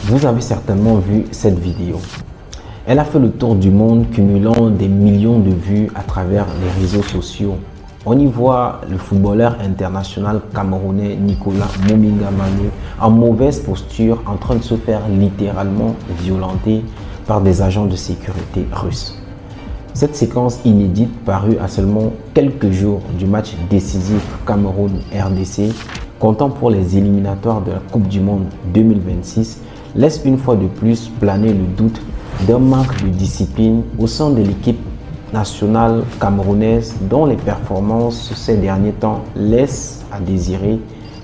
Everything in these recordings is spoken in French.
Vous avez certainement vu cette vidéo. Elle a fait le tour du monde, cumulant des millions de vues à travers les réseaux sociaux. On y voit le footballeur international camerounais Nicolas Muminga-Manu en mauvaise posture, en train de se faire littéralement violenter par des agents de sécurité russes. Cette séquence inédite, parue à seulement quelques jours du match décisif Cameroun-RDC, comptant pour les éliminatoires de la Coupe du Monde 2026, laisse une fois de plus planer le doute d'un manque de discipline au sein de l'équipe nationale camerounaise, dont les performances ces derniers temps laissent à désirer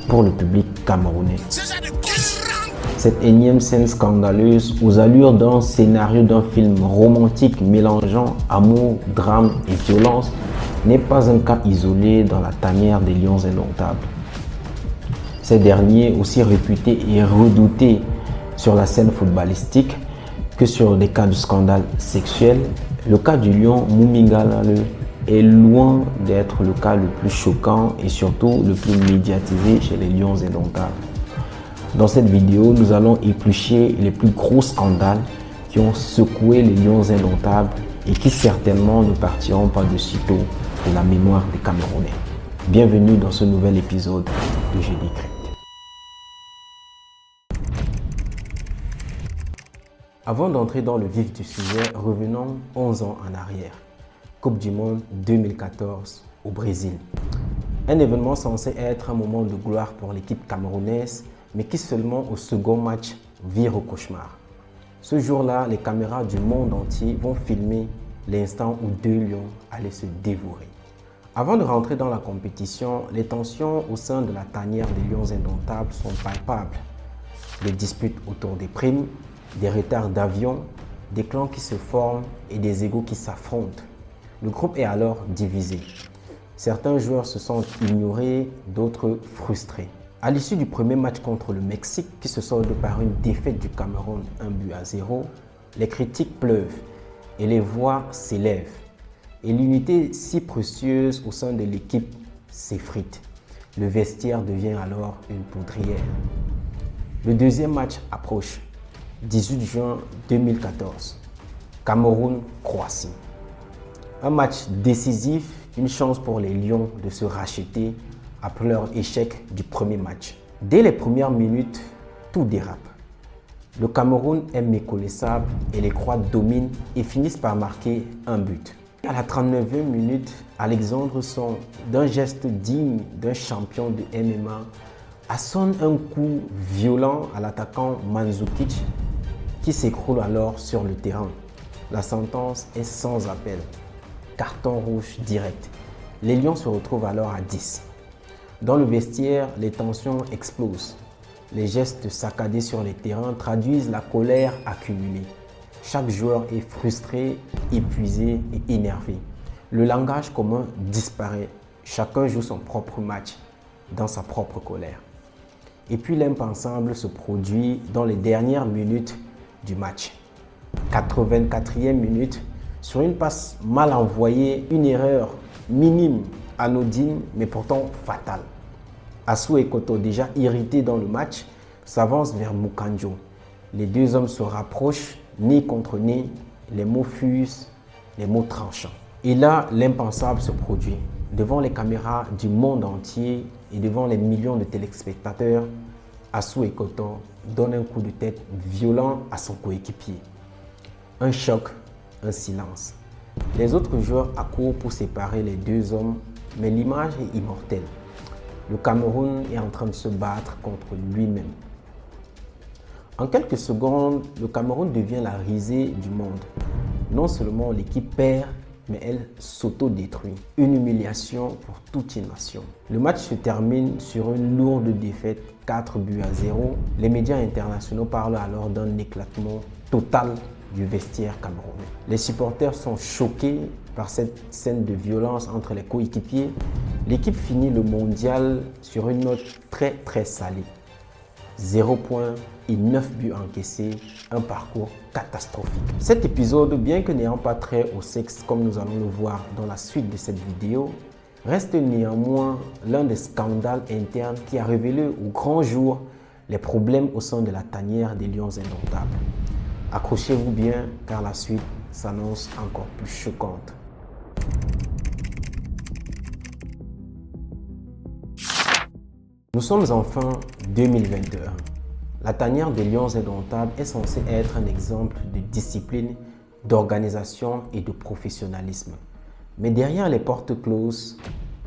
pour le public camerounais. Cette énième scène scandaleuse, aux allures d'un scénario d'un film romantique mélangeant amour, drame et violence, n'est pas un cas isolé dans la tanière des Lions indomptables. Ces derniers, aussi réputés et redoutés sur la scène footballistique que sur des cas de scandale sexuel, le cas du lion Muminga-Manu est loin d'être le cas le plus choquant et surtout le plus médiatisé chez les Lions indomptables. Dans cette vidéo, nous allons éplucher les plus gros scandales qui ont secoué les Lions indomptables et qui certainement ne partiront pas de sitôt de la mémoire des Camerounais. Bienvenue dans ce nouvel épisode de Jeudi Crypte. Avant d'entrer dans le vif du sujet, revenons 11 ans en arrière. Coupe du Monde 2014 au Brésil. Un événement censé être un moment de gloire pour l'équipe camerounaise, mais qui seulement au second match vire au cauchemar. Ce jour-là, les caméras du monde entier vont filmer l'instant où deux lions allaient se dévorer. Avant de rentrer dans la compétition, les tensions au sein de la tanière des Lions indomptables sont palpables. Les disputes autour des primes, des retards d'avion, des clans qui se forment et des égos qui s'affrontent. Le groupe est alors divisé. Certains joueurs se sentent ignorés, d'autres frustrés. À l'issue du premier match contre le Mexique, qui se solde par une défaite du Cameroun 1-0, les critiques pleuvent et les voix s'élèvent. Et l'unité si précieuse au sein de l'équipe s'effrite. Le vestiaire devient alors une poudrière. Le deuxième match approche. 18 juin 2014, Cameroun-Croatie. Un match décisif, une chance pour les Lions de se racheter après leur échec du premier match. Dès les premières minutes, tout dérape. Le Cameroun est méconnaissable et les Croates dominent et finissent par marquer un but. À la 39e minute, Alexandre Song, d'un geste digne d'un champion de MMA, assonne un coup violent à l'attaquant Mandzukic qui s'écroule alors sur le terrain. La sentence est sans appel. Carton rouge direct. Les Lions se retrouvent alors à 10. Dans le vestiaire, les tensions explosent. Les gestes saccadés sur les terrains traduisent la colère accumulée. Chaque joueur est frustré, épuisé et énervé. Le langage commun disparaît. Chacun joue son propre match dans sa propre colère. Et puis l'impensable se produit dans les dernières minutes du match. 84e minute, sur une passe mal envoyée, une erreur minime, anodine, mais pourtant fatale. Assou Ekoto, déjà irrité dans le match, s'avance vers Mukanjo. Les deux hommes se rapprochent, nez contre nez, les mots fusent, les mots tranchants. Et là, l'impensable se produit. Devant les caméras du monde entier et devant les millions de téléspectateurs, Assou Ekoto donne un coup de tête violent à son coéquipier. Un choc, un silence. Les autres joueurs accourent pour séparer les deux hommes, mais l'image est immortelle. Le Cameroun est en train de se battre contre lui-même. En quelques secondes, le Cameroun devient la risée du monde. Non seulement l'équipe perd, mais elle s'auto-détruit. Une humiliation pour toute une nation. Le match se termine sur une lourde défaite, 4-0. Les médias internationaux parlent alors d'un éclatement total du vestiaire camerounais. Les supporters sont choqués par cette scène de violence entre les coéquipiers. L'équipe finit le mondial sur une note très salée. 0 points et 9 buts encaissés, un parcours catastrophique. Cet épisode, bien que n'ayant pas trait au sexe comme nous allons le voir dans la suite de cette vidéo, reste néanmoins l'un des scandales internes qui a révélé au grand jour les problèmes au sein de la tanière des Lions Indomptables. Accrochez-vous bien car la suite s'annonce encore plus choquante. Nous sommes en fin 2021. La tanière des Lions Indomptables est censée être un exemple de discipline, d'organisation et de professionnalisme. Mais derrière les portes closes,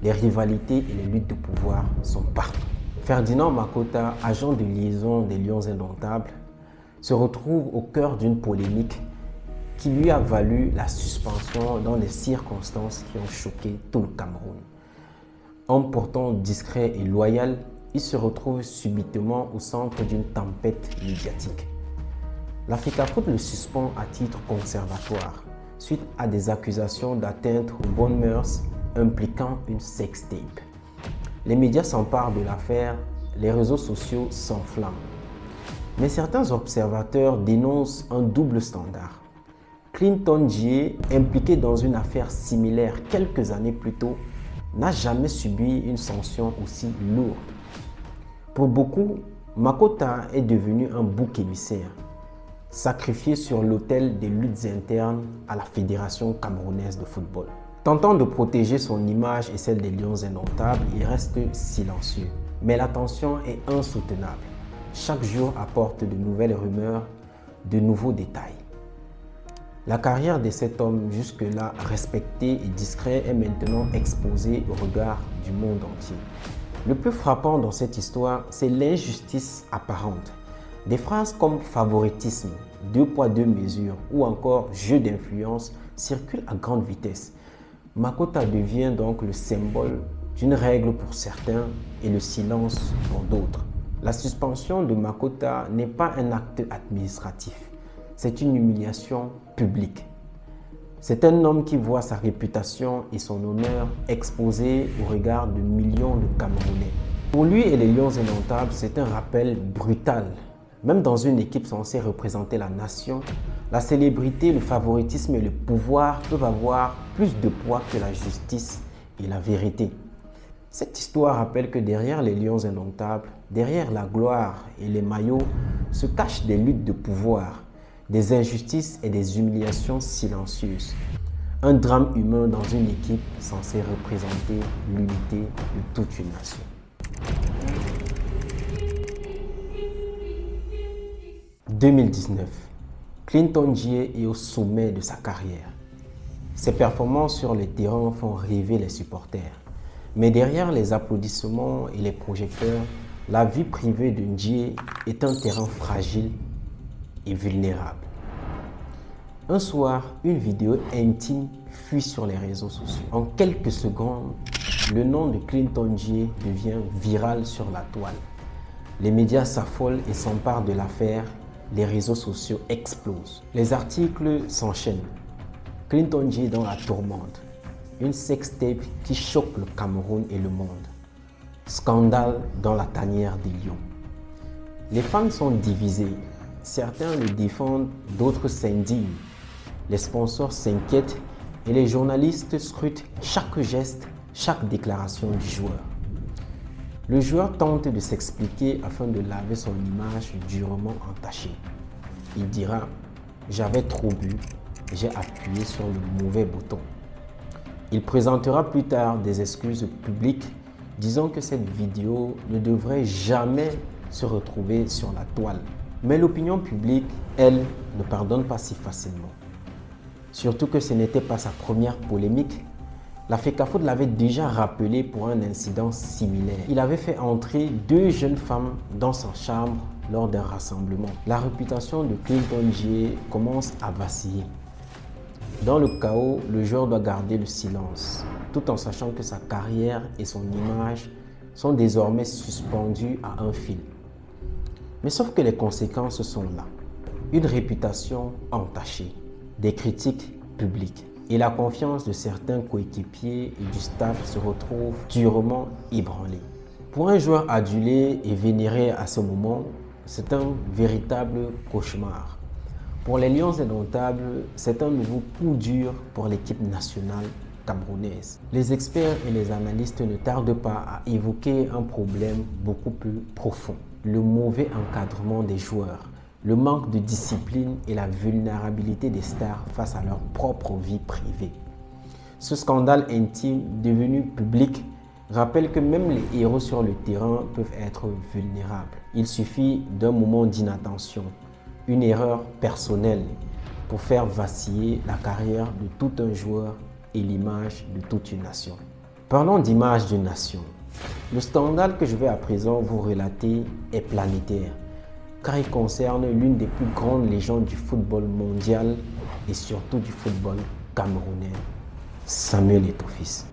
les rivalités et les luttes de pouvoir sont partout. Ferdinand Makota, agent de liaison des Lions Indomptables, se retrouve au cœur d'une polémique qui lui a valu la suspension dans des circonstances qui ont choqué tout le Cameroun. Homme pourtant discret et loyal, il se retrouve subitement au centre d'une tempête médiatique. La FECAFOOT le suspend à titre conservatoire suite à des accusations d'atteinte aux bonnes mœurs impliquant une sextape. Les médias s'emparent de l'affaire, les réseaux sociaux s'enflamment. Mais certains observateurs dénoncent un double standard. Clinton Djie, impliqué dans une affaire similaire quelques années plus tôt, n'a jamais subi une sanction aussi lourde. Pour beaucoup, Makota est devenu un bouc émissaire, sacrifié sur l'autel des luttes internes à la Fédération camerounaise de football. Tentant de protéger son image et celle des Lions Indomptables, il reste silencieux. Mais la tension est insoutenable. Chaque jour apporte de nouvelles rumeurs, de nouveaux détails. La carrière de cet homme jusque-là respecté et discret est maintenant exposée au regard du monde entier. Le plus frappant dans cette histoire, c'est l'injustice apparente. Des phrases comme favoritisme, deux poids deux mesures ou encore jeu d'influence circulent à grande vitesse. Makota devient donc le symbole d'une règle pour certains et le silence pour d'autres. La suspension de Makota n'est pas un acte administratif, c'est une humiliation publique. C'est un homme qui voit sa réputation et son honneur exposés au regard de millions de Camerounais. Pour lui et les Lions Indomptables, c'est un rappel brutal. Même dans une équipe censée représenter la nation, la célébrité, le favoritisme et le pouvoir peuvent avoir plus de poids que la justice et la vérité. Cette histoire rappelle que derrière les Lions Indomptables, derrière la gloire et les maillots, se cachent des luttes de pouvoir, des injustices et des humiliations silencieuses. Un drame humain dans une équipe censée représenter l'unité de toute une nation. « 2019. Clinton Djie est au sommet de sa carrière. Ses performances sur le terrain font rêver les supporters. Mais derrière les applaudissements et les projecteurs, la vie privée de Djie est un terrain fragile et vulnérable. Un soir, une vidéo intime fuit sur les réseaux sociaux. En quelques secondes, le nom de Clinton Djie devient viral sur la toile. Les médias s'affolent et s'emparent de l'affaire. Les réseaux sociaux explosent. Les articles s'enchaînent. Clinton Djie dans la tourmente. Une sextape qui choque le Cameroun et le monde. Scandale dans la tanière des Lions. Les fans sont divisés. Certains le défendent, d'autres s'indignent. Les sponsors s'inquiètent et les journalistes scrutent chaque geste, chaque déclaration du joueur. Le joueur tente de s'expliquer afin de laver son image durement entachée. Il dira « J'avais trop bu, j'ai appuyé sur le mauvais bouton ». Il présentera plus tard des excuses publiques disant que cette vidéo ne devrait jamais se retrouver sur la toile. Mais l'opinion publique, elle, ne pardonne pas si facilement. Surtout que ce n'était pas sa première polémique. La FECAFOOT l'avait déjà rappelé pour un incident similaire. Il avait fait entrer deux jeunes femmes dans sa chambre lors d'un rassemblement. La réputation de Clinton Djie commence à vaciller. Dans le chaos, le joueur doit garder le silence, tout en sachant que sa carrière et son image sont désormais suspendues à un fil. Mais sauf que les conséquences sont là. Une réputation entachée, des critiques publiques. Et la confiance de certains coéquipiers et du staff se retrouve durement ébranlée. Pour un joueur adulé et vénéré à ce moment, c'est un véritable cauchemar. Pour les Lions Indomptables, c'est un nouveau coup dur pour l'équipe nationale camerounaise. Les experts et les analystes ne tardent pas à évoquer un problème beaucoup plus profond: le mauvais encadrement des joueurs, le manque de discipline et la vulnérabilité des stars face à leur propre vie privée. Ce scandale intime devenu public rappelle que même les héros sur le terrain peuvent être vulnérables. Il suffit d'un moment d'inattention, une erreur personnelle, pour faire vaciller la carrière de tout un joueur et l'image de toute une nation. Parlons d'image d'une nation. Le scandale que je vais à présent vous relater est planétaire, car il concerne l'une des plus grandes légendes du football mondial et surtout du football camerounais, Samuel Eto'o Fils.